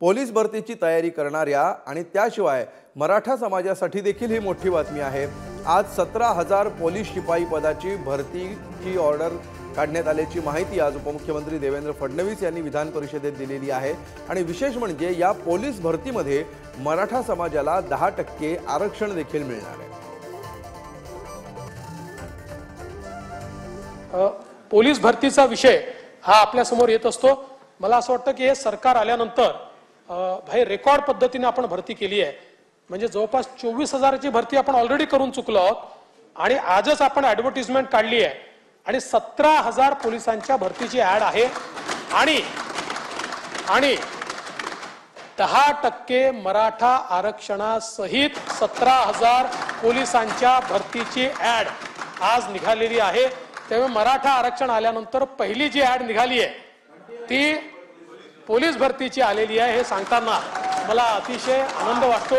Police भरतीची तयारी करणाऱ्या आणि त्याशिवाय मराठा समाजासाठी देखील ही मोठी बातमी आहे। आज 17,000 पोलीस शिपाई पदाची भरतीची ऑर्डर काढण्यात आल्याची माहिती आज उपमुख्यमंत्री देवेंद्र फडणवीस यांनी विधान परिषदेत दिलेली आहे। आणि विशेष म्हणजे या पोलीस भरतीमध्ये मराठा समाजाला 10% आरक्षण देखील मिळणार आहे। पोलीस भरतीचा विषय हा आपल्या समोर येत असतो। मला असं वाटतं की हे सरकार आल्यानंतर भाई रेकॉर्ड पद्धतीने आपण भरती केली आहे। म्हणजे जवळपास 24,000ची भरती आपण ऑलरेडी करून चुकलो आहोत आणि आजच आपण ॲडव्हर्टाइजमेंट काढली आहे आणि 17,000 पोलिसांच्या भरतीची ॲड आहे आणि 10% मराठा आरक्षणासहित 17,000 पोलिसांच्या भरतीची ॲड आज निघालेली आहे। त्यामुळे मराठा आरक्षण आल्यानंतर पहिली जी ॲड निघाली आहे ती पोलीस भरतीची आलेली आहे। हे सांगताना मला अतिशय आनंद वाटतो।